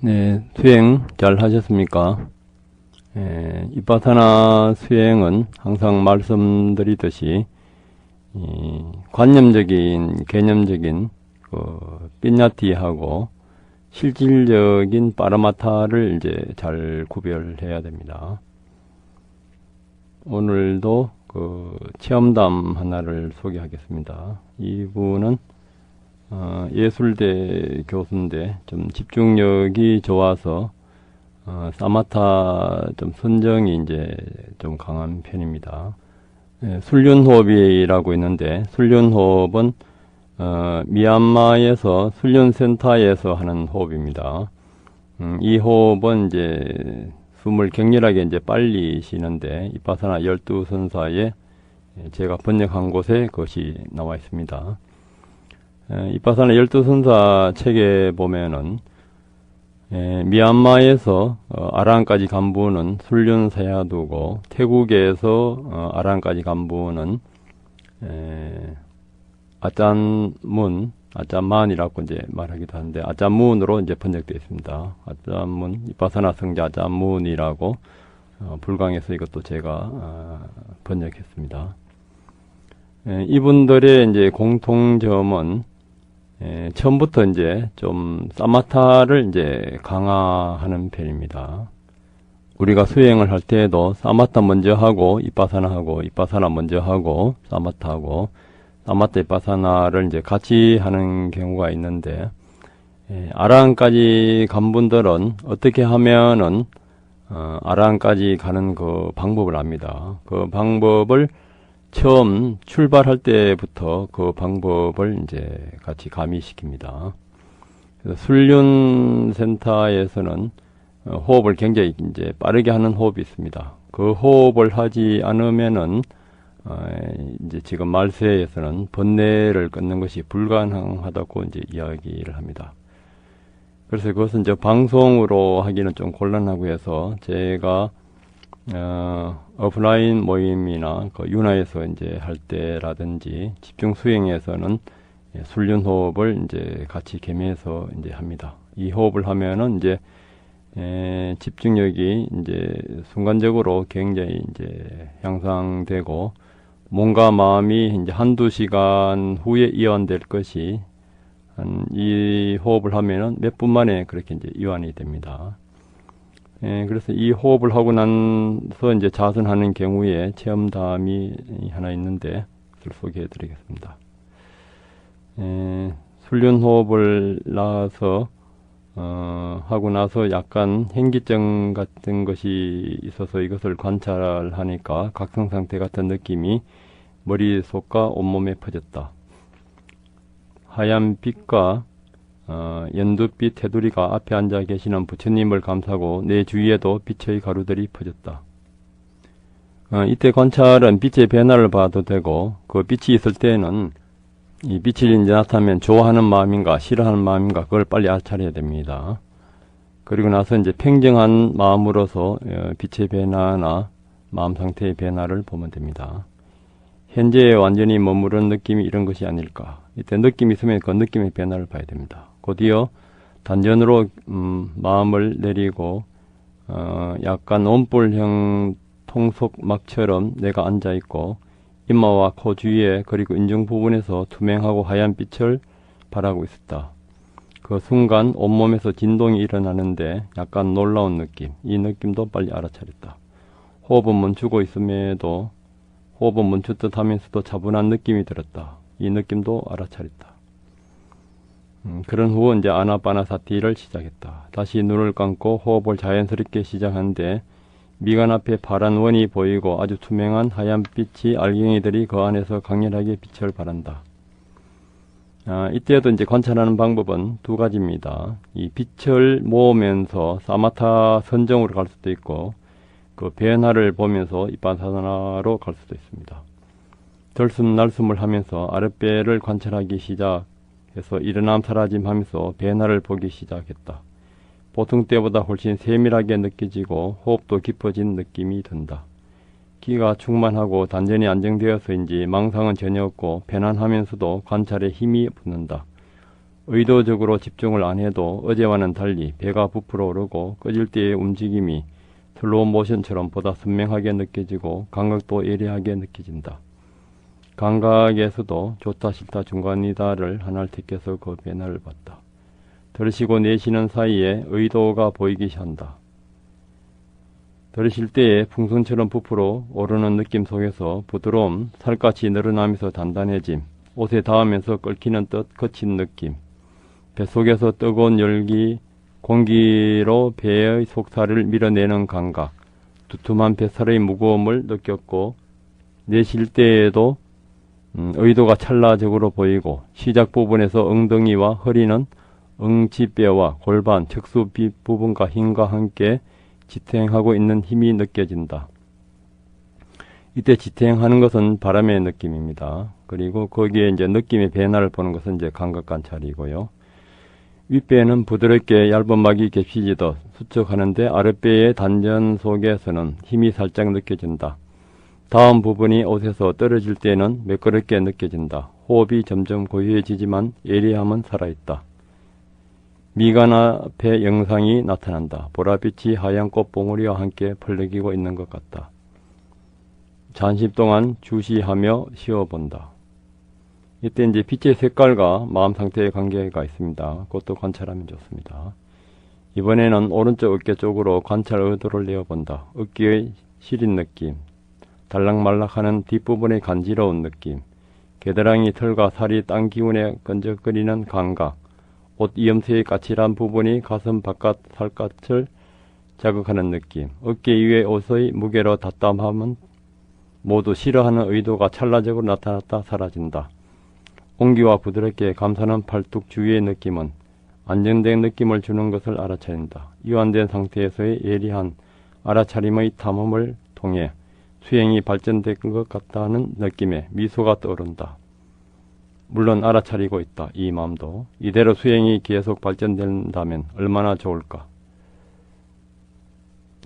네, 수행 잘 하셨습니까? 이빠사나 수행은 항상 말씀드리듯이 관념적인, 개념적인 삐냐티하고 실질적인 빠르마타를 이제 잘 구별해야 됩니다. 오늘도 체험담 하나를 소개하겠습니다. 이분은 예술대 교수인데 좀 집중력이 좋아서 사마타 좀 선정이 이제 좀 강한 편입니다. 훈련호흡이라고 있는데 훈련호흡은 미얀마에서 훈련센터에서 하는 호흡입니다. 이 호흡은 이제 숨을 격렬하게 이제 빨리 쉬는데 이빠사나 12선사에 제가 번역한 곳에 그것이 나와 있습니다. 이빠사나 12선사 책에 보면은 미얀마에서 아란까지 간부는 훈련사야 두고 태국에서 아란까지 간부는 아짠만이라고 이제 말하기도 하는데 아짠문으로 이제 번역되어 있습니다. 아짠문, 이빠사나 성자 아짠문이라고 불광에서 이것도 제가 번역했습니다. 이분들의 이제 공통점은 처음부터 이제 좀 사마타를 이제 강화하는 편입니다. 우리가 수행을 할 때에도 사마타 먼저 하고 이빠사나 하고 이빠사나 먼저 하고 사마타 하고 사마타 이빠사나를 이제 같이 하는 경우가 있는데 아라한까지 간 분들은 어떻게 하면은 아라한까지 가는 그 방법을 압니다. 그 방법을 처음 출발할 때부터 그 방법을 이제 같이 가미시킵니다. 그래서 훈련센터에서는 호흡을 굉장히 이제 빠르게 하는 호흡이 있습니다. 그 호흡을 하지 않으면은 이제 지금 말세에서는 번뇌를 끊는 것이 불가능하다고 이제 이야기를 합니다. 그래서 그것은 이제 방송으로 하기는 좀 곤란하고 해서 제가 오프라인 모임이나 윤화에서 이제 할 때라든지 집중 수행에서는 훈련 호흡을 이제 같이 겸해서 이제 합니다. 이 호흡을 하면은 이제 집중력이 이제 순간적으로 굉장히 이제 향상되고 몸과 마음이 이제 한두 시간 후에 이완될 것이 이 호흡을 하면은 몇 분 만에 그렇게 이제 이완이 됩니다. 그래서 이 호흡을 하고 나서 이제 자선하는 경우에 체험담이 하나 있는데 그걸 소개해 드리겠습니다. 훈련 호흡을 하고 나서 약간 현기증 같은 것이 있어서 이것을 관찰하니까 각성 상태 같은 느낌이 머릿속과 온몸에 퍼졌다. 하얀 빛과 연두빛 테두리가 앞에 앉아 계시는 부처님을 감싸고 내 주위에도 빛의 가루들이 퍼졌다. 이때 관찰은 빛의 변화를 봐도 되고 그 빛이 있을 때는 이 빛이 이제 나타나면 좋아하는 마음인가 싫어하는 마음인가 그걸 빨리 알아차려야 됩니다. 그리고 나서 이제 평정한 마음으로서 빛의 변화나 마음 상태의 변화를 보면 됩니다. 현재에 완전히 머무른 느낌이 이런 것이 아닐까. 이때 느낌이 있으면 그 느낌의 변화를 봐야 됩니다. 곧이어 단전으로 마음을 내리고 약간 원뿔형 통속막처럼 내가 앉아있고 이마와 코 주위에 그리고 인중 부분에서 투명하고 하얀 빛을 발하고 있었다. 그 순간 온몸에서 진동이 일어나는데 약간 놀라운 느낌, 이 느낌도 빨리 알아차렸다. 호흡은 멈추고 있음에도 호흡은 멈추듯 하면서도 차분한 느낌이 들었다. 이 느낌도 알아차렸다. 그런 후 이제 아나파나사티를 시작했다. 다시 눈을 감고 호흡을 자연스럽게 시작하는데 미간 앞에 파란 원이 보이고 아주 투명한 하얀 빛이 알갱이들이 그 안에서 강렬하게 빛을 발한다. 이때도 이제 관찰하는 방법은 두 가지입니다. 이 빛을 모으면서 사마타 선정으로 갈 수도 있고 그 변화를 보면서 이빠사나로 갈 수도 있습니다. 들숨 날숨을 하면서 아랫배를 관찰하기 시작해서 일어남 사라짐 하면서 변화를 보기 시작했다. 보통 때보다 훨씬 세밀하게 느껴지고 호흡도 깊어진 느낌이 든다. 기가 충만하고 단전이 안정되어서인지 망상은 전혀 없고 편안하면서도 관찰에 힘이 붙는다. 의도적으로 집중을 안 해도 어제와는 달리 배가 부풀어 오르고 꺼질 때의 움직임이 슬로우 모션처럼 보다 선명하게 느껴지고 감각도 예리하게 느껴진다. 감각에서도 좋다 싫다 중간이다를 하나를 택해서 그 변화를 봤다. 들으시고 내쉬는 사이에 의도가 보이기 시작한다. 들으실 때에 풍선처럼 부풀어 오르는 느낌 속에서 부드러움, 살갗이 늘어나면서 단단해짐, 옷에 닿으면서 끓기는 듯 거친 느낌, 뱃속에서 뜨거운 열기, 공기로 배의 속살을 밀어내는 감각, 두툼한 뱃살의 무거움을 느꼈고 내쉴 때에도 의도가 찰나적으로 보이고 시작 부분에서 엉덩이와 허리는 응지뼈와 골반, 척수 부분과 힘과 함께 지탱하고 있는 힘이 느껴진다. 이때 지탱하는 것은 바람의 느낌입니다. 그리고 거기에 이제 느낌의 변화를 보는 것은 이제 감각 관찰이고요. 윗배는 부드럽게 얇은 막이 겹치지듯 수축하는데 아랫배의 단전 속에서는 힘이 살짝 느껴진다. 다음 부분이 옷에서 떨어질 때는 매끄럽게 느껴진다. 호흡이 점점 고요해지지만 예리함은 살아있다. 미간 앞에 영상이 나타난다. 보랏빛이 하얀 꽃봉오리와 함께 펄럭이고 있는 것 같다. 잠시 동안 주시하며 쉬어본다. 이때 이제 빛의 색깔과 마음 상태의 관계가 있습니다. 그것도 관찰하면 좋습니다. 이번에는 오른쪽 어깨 쪽으로 관찰 의도를 내어본다. 어깨의 시린 느낌, 달락말락하는 뒷부분의 간지러운 느낌, 겨드랑이 털과 살이 땀 기운에 끈적거리는 감각, 옷 이음새의 까칠한 부분이 가슴 바깥 살갗을 자극하는 느낌, 어깨 위의 옷의 무게로 답답함은 모두 싫어하는 의도가 찰나적으로 나타났다 사라진다. 온기와 부드럽게 감싸는 팔뚝 주위의 느낌은 안정된 느낌을 주는 것을 알아차린다. 이완된 상태에서의 예리한 알아차림의 탐험을 통해 수행이 발전된 것 같다는 느낌에 미소가 떠오른다. 물론 알아차리고 있다. 이 마음도. 이대로 수행이 계속 발전된다면 얼마나 좋을까.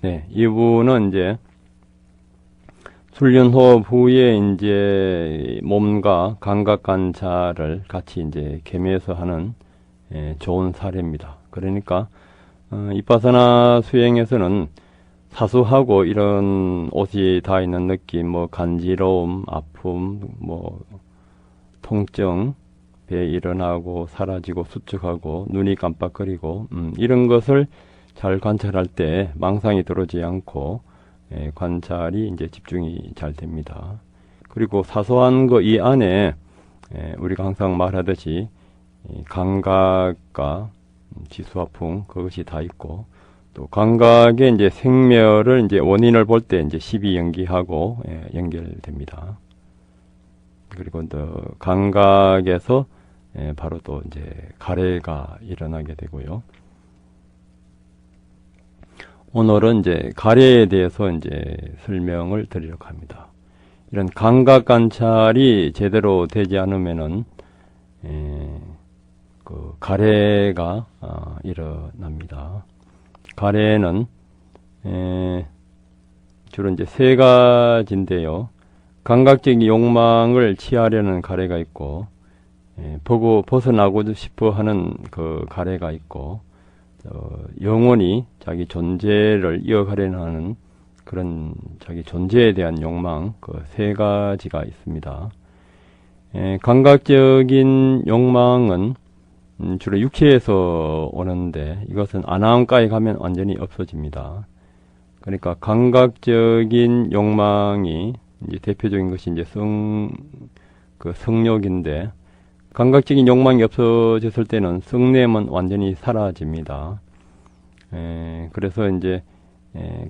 네, 이분은 이제 훈련 호흡 후에 이제 몸과 감각 관찰을 같이 이제 겸해서 하는 좋은 사례입니다. 그러니까 이파사나 수행에서는 사수하고 이런 옷이 다 있는 느낌, 뭐 간지러움, 아픔, 뭐 통증, 배 일어나고 사라지고 수축하고 눈이 깜빡거리고 이런 것을 잘 관찰할 때 망상이 들어오지 않고 관찰이 이제 집중이 잘 됩니다. 그리고 사소한 거 이 안에 우리가 항상 말하듯이 감각과 지수화풍 그것이 다 있고 또 감각의 이제 생멸을 이제 원인을 볼 때 이제 12연기하고 연결됩니다. 그리고 또 감각에서 바로 또 이제 가래가 일어나게 되고요. 오늘은 이제 가래에 대해서 이제 설명을 드리려고 합니다. 이런 감각 관찰이 제대로 되지 않으면은 그 가래가 일어납니다. 가래는 주로 이제 세 가지인데요. 감각적인 욕망을 취하려는 가래가 있고, 보고 벗어나고 싶어 하는 그 가래가 있고, 영원히 자기 존재를 이어가려는 하는 그런 자기 존재에 대한 욕망, 그 세 가지가 있습니다. 감각적인 욕망은 주로 육체에서 오는데 이것은 아나운가에 가면 완전히 없어집니다. 그러니까 감각적인 욕망이 이제 대표적인 것이 이제 성욕인데 감각적인 욕망이 없어졌을 때는 성냄은 완전히 사라집니다. 그래서 이제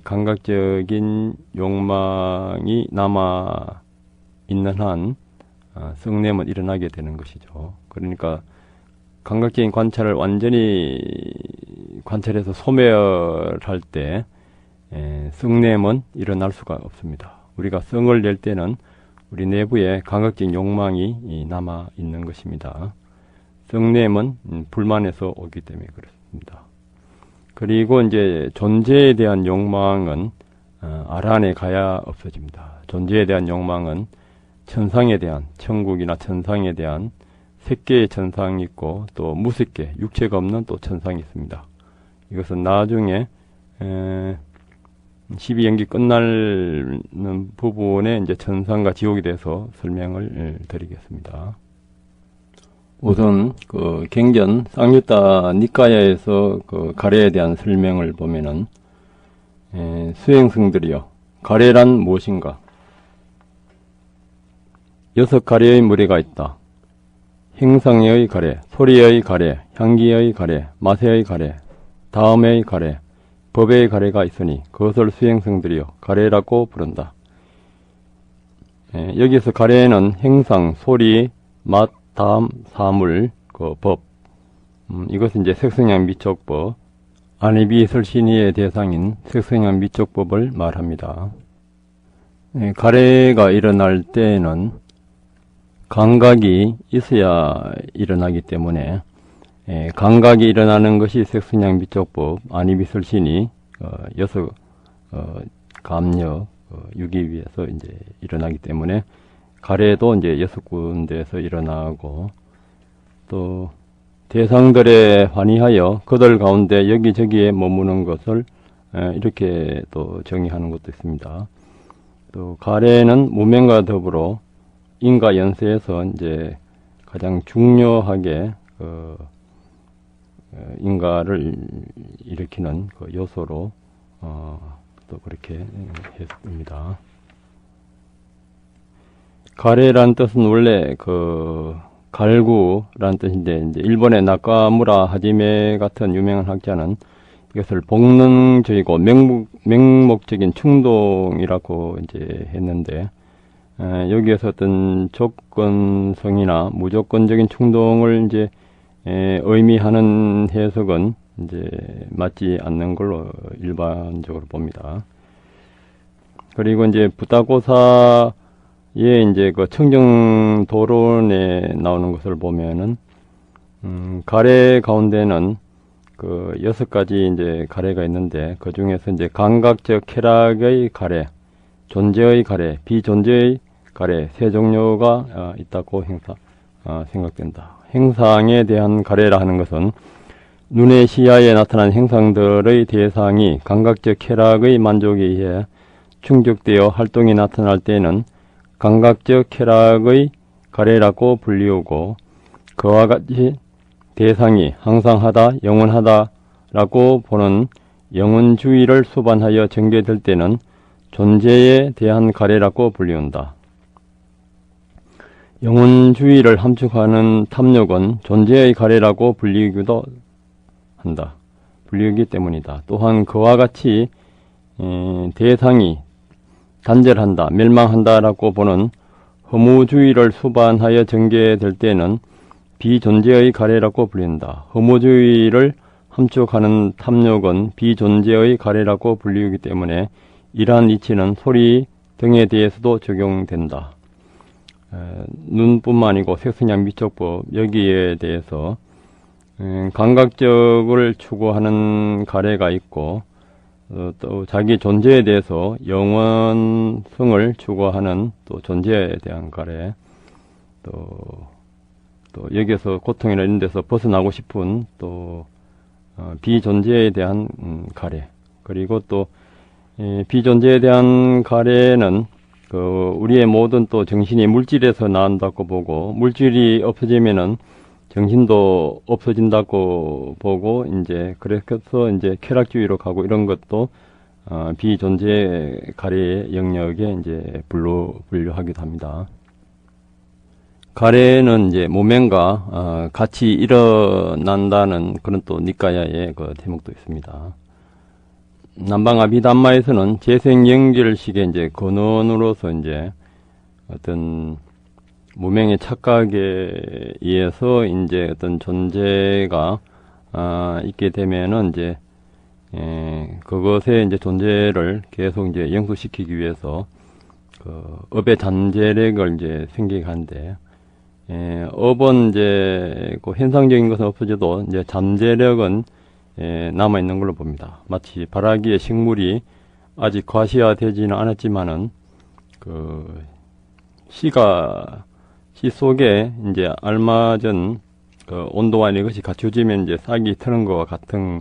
감각적인 욕망이 남아 있는 한 성냄은 일어나게 되는 것이죠. 그러니까 감각적인 관찰을 완전히 관찰해서 소멸할 때 성냄은 일어날 수가 없습니다. 우리가 성을 낼 때는 우리 내부에 감각적인 욕망이 남아 있는 것입니다. 성냄은 불만에서 오기 때문에 그렇습니다. 그리고 이제 존재에 대한 욕망은 아란에 가야 없어집니다. 존재에 대한 욕망은 천상에 대한, 천국이나 천상에 대한 색계의 천상이 있고 또 무색계, 육체가 없는 또 천상이 있습니다. 이것은 나중에 12연기 끝나는 부분에 이제 천상과 지옥에 대해서 설명을 드리겠습니다. 우선 그 경전 쌍유타 니까야에서 그 가래에 대한 설명을 보면은 수행승들이여 가래란 무엇인가? 6가래의 무리가 있다. 행상의 가래, 소리의 가래, 향기의 가래, 맛의 가래, 다음의 가래, 법의 가래가 있으니 그것을 수행승들이여 가래라고 부른다. 여기서 가래는 행상, 소리, 맛, 다음, 사물, 그 법, 이것은 이제 색성향 미촉법, 안입이 설신이의 대상인 색성향 미촉법을 말합니다. 가래가 일어날 때에는 감각이 있어야 일어나기 때문에 감각이 일어나는 것이 색성향 미촉법, 안입이 설신이 여섯 감력 유기위에서 이제 일어나기 때문에 가래도 이제 6군데에서 일어나고 또 대상들에 환희하여 그들 가운데 여기저기에 머무는 것을 이렇게 또 정의하는 것도 있습니다. 또 가래는 무명과 더불어 인과 연세에서 이제 가장 중요하게 인가를 일으키는 그 요소로 또 그렇게 했습니다. 가래란 뜻은 원래 갈구란 뜻인데, 이제 일본의 나카무라 하지메 같은 유명한 학자는 이것을 본능적이고 맹목적인 충동이라고 이제 했는데, 여기에서 어떤 조건성이나 무조건적인 충동을 이제 의미하는 해석은 이제 맞지 않는 걸로 일반적으로 봅니다. 그리고 이제 부타고사 이제 그 청정도론에 나오는 것을 보면은, 가래 가운데는 그 6가지 이제 가래가 있는데, 그 중에서 이제 감각적 쾌락의 가래, 존재의 가래, 비존재의 가래, 세 종류가 있다고 생각된다. 행상에 대한 가래라 하는 것은 눈의 시야에 나타난 행상들의 대상이 감각적 쾌락의 만족에 의해 충족되어 활동이 나타날 때는 감각적 쾌락의 가래라고 불리우고, 그와 같이 대상이 항상하다, 영원하다라고 보는 영원주의를 수반하여 전개될 때는 존재에 대한 가래라고 불리운다. 영원주의를 함축하는 탐욕은 존재의 가래라고 불리기도 한다. 불리기 때문이다. 또한 그와 같이 대상이 단절한다, 멸망한다라고 보는 허무주의를 수반하여 전개될 때는 비존재의 가래라고 불린다. 허무주의를 함축하는 탐욕은 비존재의 가래라고 불리우기 때문에 이러한 이치는 소리 등에 대해서도 적용된다. 눈뿐만 아니고 색성향 미촉법 여기에 대해서 감각적을 추구하는 가래가 있고, 또 자기 존재에 대해서 영원성을 추구하는 또 존재에 대한 가래, 또 여기에서 고통이나 이런 데서 벗어나고 싶은 또 비존재에 대한 가래, 그리고 또 비존재에 대한 가래는 우리의 모든 또 정신이 물질에서 나온다고 보고, 물질이 없어지면은 정신도 없어진다고 보고, 이제 그래서 이제 쾌락주의로 가고, 이런 것도 비존재 가래의 영역에 이제 분류하기도 합니다. 가래는 이제 모면과 같이 일어난다는 그런 또 니까야의 그 대목도 있습니다. 남방 아비담마에서는 재생 연결식의 이제 근원으로서 이제 어떤 무명의 착각에 의해서 이제 어떤 존재가 있게 되면은 이제 그것의 이제 존재를 계속 이제 영속시키기 위해서 업의 잠재력을 이제 생기게 하는데, 업은 이제 그 현상적인 것은 없어져도 이제 잠재력은 남아 있는 걸로 봅니다. 마치 발아기의 식물이 아직 과시화되지는 않았지만은 씨가 시 속에 이제 알맞은 그 온도와 이것이 갖춰지면 이제 싹이 트는 것과 같은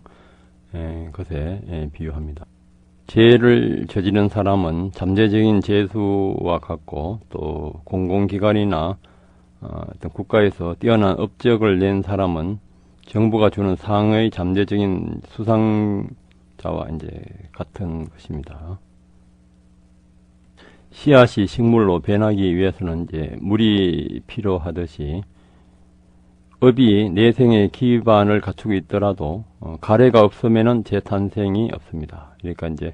것에 비유합니다. 죄를 저지른 사람은 잠재적인 죄수와 같고, 또 공공기관이나 어떤 국가에서 뛰어난 업적을 낸 사람은 정부가 주는 상의 잠재적인 수상자와 이제 같은 것입니다. 씨앗이 식물로 변하기 위해서는 이제 물이 필요하듯이 업이 내생의 기반을 갖추고 있더라도 가래가 없으면은 재탄생이 없습니다. 그러니까 이제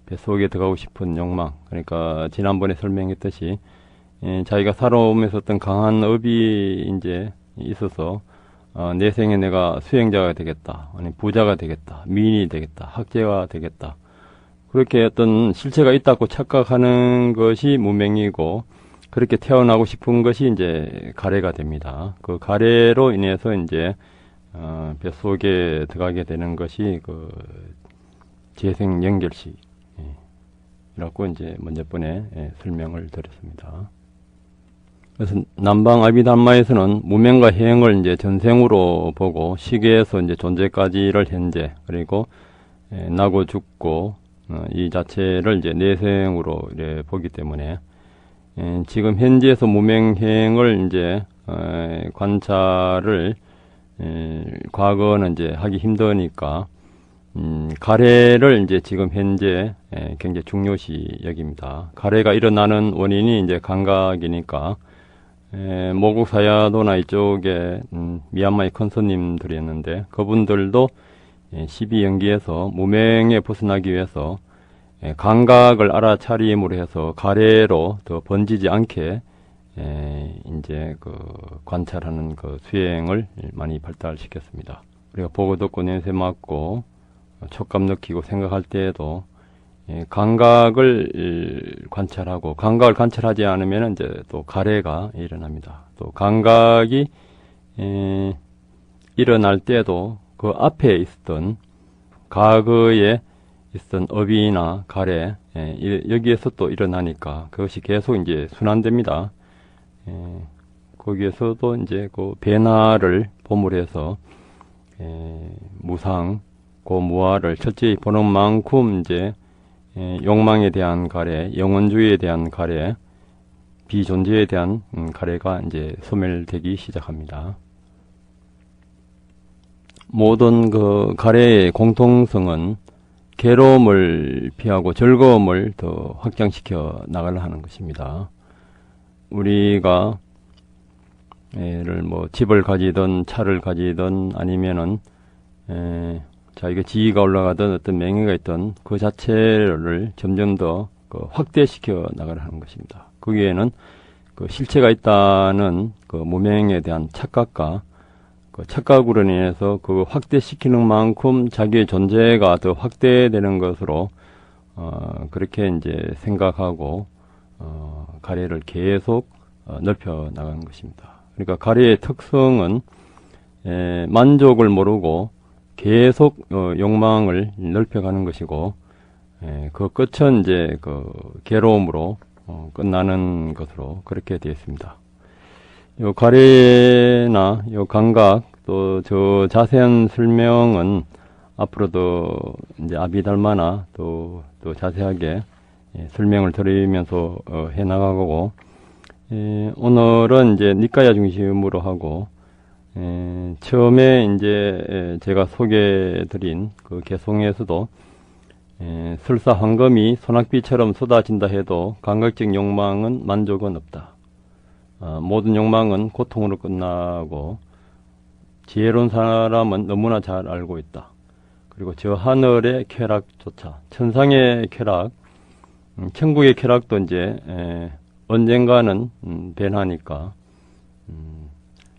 뱃속에 들어가고 싶은 욕망, 그러니까 지난번에 설명했듯이 자기가 살아오면서 어떤 강한 업이 이제 있어서 내생에 내가 수행자가 되겠다, 아니 부자가 되겠다, 미인이 되겠다, 학자가 되겠다, 그렇게 어떤 실체가 있다고 착각하는 것이 무명이고, 그렇게 태어나고 싶은 것이 이제 가래가 됩니다. 그 가래로 인해서 이제 뱃속에 들어가게 되는 것이 그 재생 연결식 이라고 이제 먼저 번에 설명을 드렸습니다. 그래서 남방 아비담마에서는 무명과 해영을 이제 전생으로 보고, 시계에서 이제 존재까지를 현재, 그리고 나고 죽고 이 자체를 이제 내생으로 이렇게 보기 때문에 지금 현지에서 무명행을 이제 관찰을 과거는 이제 하기 힘드니까 가래를 이제 지금 현재 굉장히 중요시 여깁니다. 가래가 일어나는 원인이 이제 감각이니까 모국 사야도나 이쪽에 미얀마의 컨서님들이었는데, 그분들도 12연기에서 무명에 벗어나기 위해서 감각을 알아차림으로 해서 가래로 더 번지지 않게 이제 그 관찰하는 그 수행을 많이 발달시켰습니다. 우리가 보고 듣고 냄새 맡고 촉감 느끼고 생각할 때에도 감각을 관찰하고, 감각을 관찰하지 않으면 이제 또 가래가 일어납니다. 또 감각이 일어날 때도 그 앞에 있었던 과거에 있었던 업이나 가래 여기에서 또 일어나니까 그것이 계속 이제 순환됩니다. 거기에서도 이제 그 변화를 보물해서 무상 고무화를 철저히 보는 만큼 이제 욕망에 대한 가래, 영원주의에 대한 가래, 비존재에 대한 가래가 이제 소멸되기 시작합니다. 모든 그 가래의 공통성은 괴로움을 피하고 즐거움을 더 확장시켜 나가려 하는 것입니다. 우리가 예를 뭐 집을 가지든 차를 가지든 아니면은 자기가 지위가 올라가든 어떤 명예가 있든 그 자체를 점점 더 확대시켜 나가려 하는 것입니다. 거기에는 그 실체가 있다는 그 무명에 대한 착각과 그 착각으로 인해서 그 확대시키는 만큼 자기의 존재가 더 확대되는 것으로 그렇게 이제 생각하고 가래를 계속 넓혀 나가는 것입니다. 그러니까 가래의 특성은 만족을 모르고 계속 욕망을 넓혀가는 것이고, 그 끝은 이제 그 괴로움으로 끝나는 것으로 그렇게 되어 있습니다. 요 가래나 요 감각, 또 저 자세한 설명은 앞으로도 이제 아비달마나 또 자세하게 설명을 드리면서 해 나가고, 오늘은 이제 니까야 중심으로 하고, 처음에 이제 제가 소개해드린 그 개송에서도 설사 황금이 소낙비처럼 쏟아진다 해도 감각적 욕망은 만족은 없다. 모든 욕망은 고통으로 끝나고 지혜로운 사람은 너무나 잘 알고 있다. 그리고 저 하늘의 쾌락조차, 천상의 쾌락, 천국의 쾌락도 이제 언젠가는 변하니까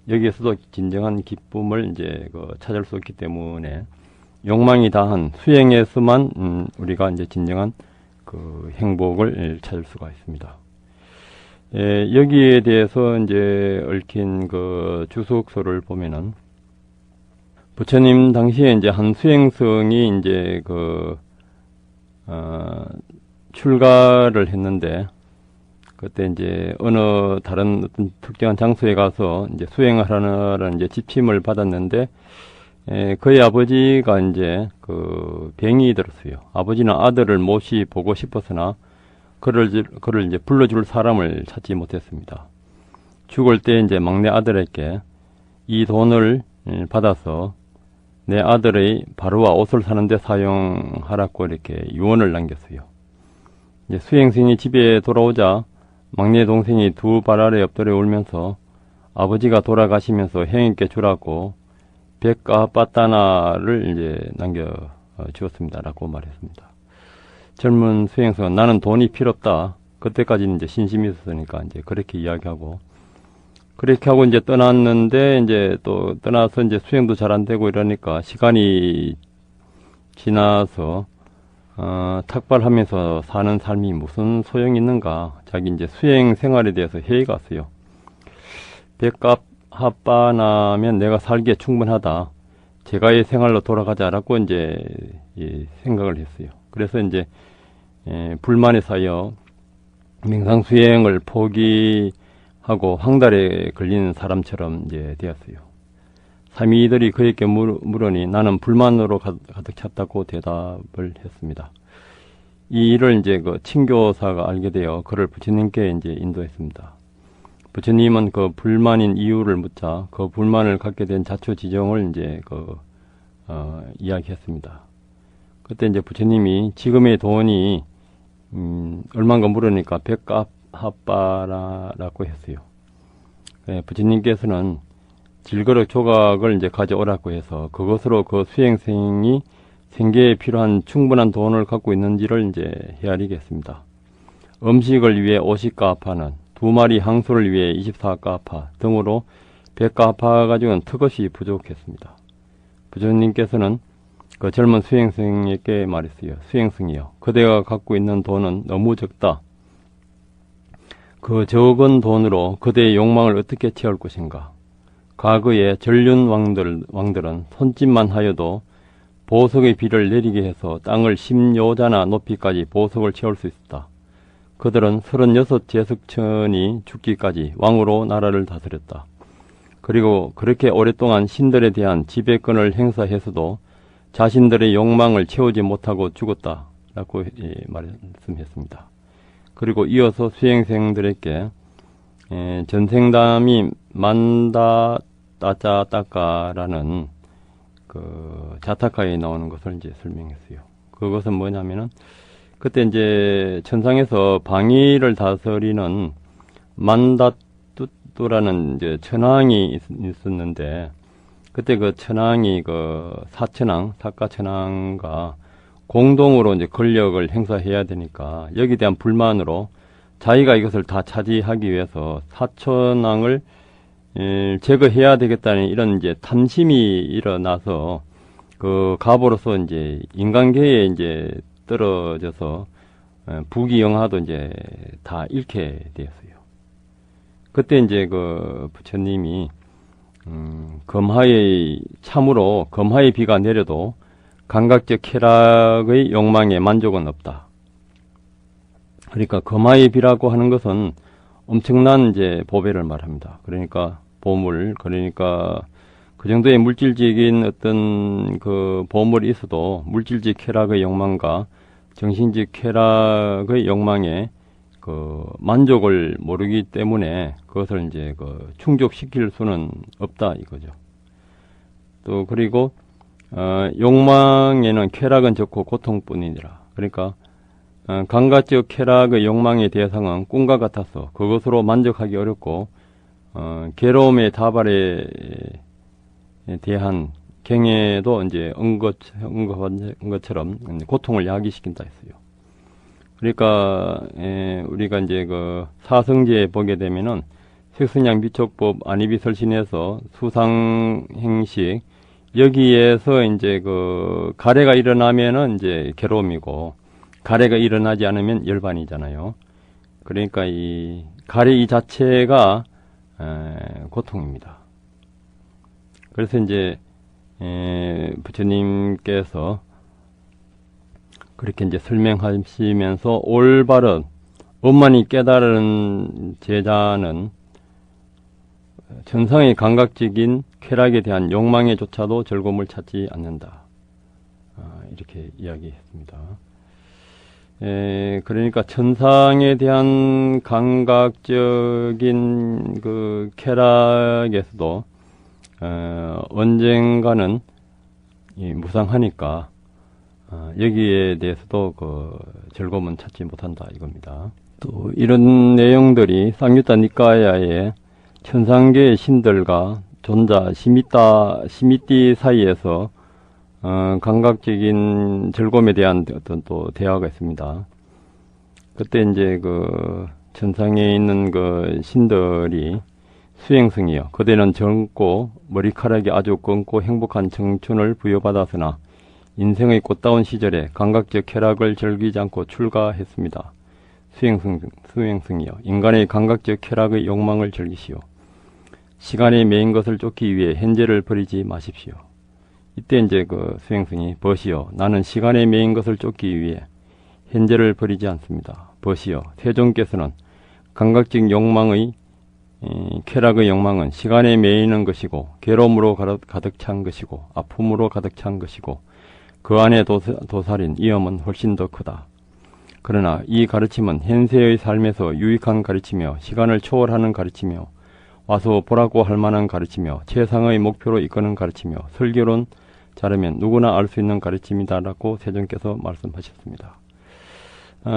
여기에서도 진정한 기쁨을 이제 찾을 수 있기 때문에 욕망이 다한 수행에서만 우리가 이제 진정한 그 행복을 찾을 수가 있습니다. 여기에 대해서 이제 얽힌 그 주석서를 보면은 부처님 당시에 이제 한 수행성이 이제 출가를 했는데 그때 이제 어느 다른 어떤 특정한 장소에 가서 이제 수행을 하느라는 이제 지침을 받았는데, 그의 아버지가 이제 그 병이 들었어요. 아버지는 아들을 모시 보고 싶었으나 그를 이제 불러줄 사람을 찾지 못했습니다. 죽을 때 이제 막내 아들에게 이 돈을 받아서 내 아들의 바루와 옷을 사는데 사용하라고 이렇게 유언을 남겼어요. 이제 수행승이 집에 돌아오자 막내 동생이 두 발 아래 엎드려 울면서 아버지가 돌아가시면서 형님께 주라고 백가바따나를 이제 남겨 주었습니다라고 말했습니다. 젊은 수행승은 나는 돈이 필요 없다. 그때까지는 이제 신심이 있었으니까 이제 그렇게 이야기하고, 그렇게 하고 이제 떠났는데, 이제 또 떠나서 이제 수행도 잘 안 되고 이러니까 시간이 지나서 탁발하면서 사는 삶이 무슨 소용이 있는가, 자기 이제 수행 생활에 대해서 회의가 왔어요. 백갑하빠나면 내가 살기에 충분하다. 제가의 생활로 돌아가자라고 이제 생각을 했어요. 그래서 이제 불만에 쌓여 명상수행을 포기하고 황달에 걸리는 사람처럼 이제 되었어요. 사미들이 그에게 물으니 나는 불만으로 가득 찼다고 대답을 했습니다. 이 일을 이제 그 친교사가 알게 되어 그를 부처님께 이제 인도했습니다. 부처님은 그 불만인 이유를 묻자 그 불만을 갖게 된 자초지종을 이제 이야기했습니다. 그때 이제 부처님이 지금의 돈이 얼마인가 물으니까 백갑하빠라고 했어요. 부처님께서는 질그릇 조각을 이제 가져오라고 해서 그것으로 그 수행생이 생계에 필요한 충분한 돈을 갖고 있는지를 이제 헤아리게 했습니다. 음식을 위해 50가파는 2마리 항소를 위해 24가파 등으로 100가파 가지고는 턱없이 부족했습니다. 부처님께서는 그 젊은 수행승에게 말했어요. 수행승이여, 그대가 갖고 있는 돈은 너무 적다. 그 적은 돈으로 그대의 욕망을 어떻게 채울 것인가? 과거의 전륜 왕들은 손짓만 하여도 보석의 비를 내리게 해서 땅을 10요자나 높이까지 보석을 채울 수 있었다. 그들은 36제석천이 죽기까지 왕으로 나라를 다스렸다. 그리고 그렇게 오랫동안 신들에 대한 지배권을 행사해서도 자신들의 욕망을 채우지 못하고 죽었다 라고 말씀했습니다. 그리고 이어서 수행생들에게 전생담이 만다따자따까라는 그 자타카에 나오는 것을 이제 설명했어요. 그것은 뭐냐면은 그때 이제 천상에서 방위를 다스리는 만다뚜라는 이제 천왕이 있었는데, 그때 그 천왕이 그 사천왕, 타카천왕과 공동으로 이제 권력을 행사해야 되니까 여기에 대한 불만으로 자기가 이것을 다 차지하기 위해서 사천왕을 제거해야 되겠다는 이런 이제 탐심이 일어나서 그 갑으로서 이제 인간계에 이제 떨어져서 부귀영화도 이제 다 잃게 되었어요. 그때 이제 그 부처님이 참으로 검하의 비가 내려도 감각적 쾌락의 욕망에 만족은 없다. 그러니까 검하의 비라고 하는 것은 엄청난 이제 보배를 말합니다. 그러니까 보물, 그러니까 그 정도의 물질적인 어떤 그 보물이 있어도 물질적 쾌락의 욕망과 정신적 쾌락의 욕망에 그 만족을 모르기 때문에 그것을 이제 그 충족시킬 수는 없다 이거죠. 또 그리고 욕망에는 쾌락은 적고 고통뿐이니라. 그러니까 감각적 쾌락의 욕망의 대상은 꿈과 같아서 그것으로 만족하기 어렵고 괴로움의 다발에 대한 경애도 이제 언급한 것처럼 고통을 야기시킨다 했어요. 그러니까 우리가 이제 그 사성제에 보게 되면은 색선양 미촉법 안이비설신에서 수상행식 여기에서 이제 그 가래가 일어나면은 이제 괴로움이고 가래가 일어나지 않으면 열반이잖아요. 그러니까 이 가래 이 자체가 고통입니다. 그래서 이제 부처님께서 그렇게 이제 설명하시면서 올바른 원만히 깨달은 제자는 천상의 감각적인 쾌락에 대한 욕망에조차도 즐거움을 찾지 않는다. 이렇게 이야기했습니다. 그러니까 천상에 대한 감각적인 그 쾌락에서도 언젠가는 무상하니까 여기에 대해서도 그 즐거움은 찾지 못한다 이겁니다. 또 이런 내용들이 쌍유타 니까야의 천상계의 신들과 존자 시미띠 사이에서 감각적인 즐거움에 대한 어떤 또 대화가 있습니다. 그때 이제 그 천상에 있는 그 신들이 수행승이요. 그대는 젊고 머리카락이 아주 검고 행복한 청춘을 부여받았으나 인생의 꽃다운 시절에 감각적 쾌락을 즐기지 않고 출가했습니다. 수행승이요. 인간의 감각적 쾌락의 욕망을 즐기시오. 시간에 매인 것을 쫓기 위해 현재를 버리지 마십시오. 이때 이제 그 수행승이 벗이요. 나는 시간에 매인 것을 쫓기 위해 현재를 버리지 않습니다. 벗이요. 세존께서는 감각적 욕망의 쾌락의 욕망은 시간에 매이는 것이고 괴로움으로 가득 찬 것이고 아픔으로 가득 찬 것이고 그 안에 도살인 위험은 훨씬 더 크다. 그러나 이 가르침은 현세의 삶에서 유익한 가르치며 시간을 초월하는 가르치며 와서 보라고 할 만한 가르치며 최상의 목표로 이끄는 가르치며 설교론 잘하면 누구나 알 수 있는 가르침이다라고 세존께서 말씀하셨습니다.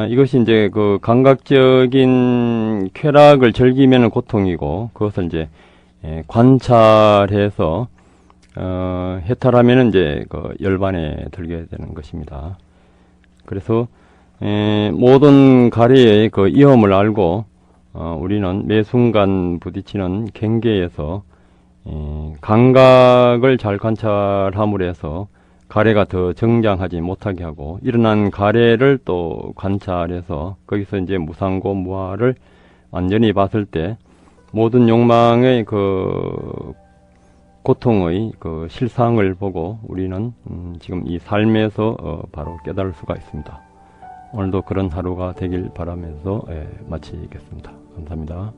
이것이 이제 그 감각적인 쾌락을 즐기면 고통이고 그것을 이제 관찰해서 해탈하면 이제 그 열반에 들게 되는 것입니다. 그래서 모든 가래의 그 위험을 알고 우리는 매 순간 부딪히는 경계에서 감각을 잘 관찰함으로 해서 가래가 더 정장하지 못하게 하고 일어난 가래를 또 관찰해서 거기서 이제 무상고 무아를 완전히 봤을 때 모든 욕망의 그 고통의 그 실상을 보고 우리는 지금 이 삶에서 바로 깨달을 수가 있습니다. 오늘도 그런 하루가 되길 바라면서 마치겠습니다. 감사합니다.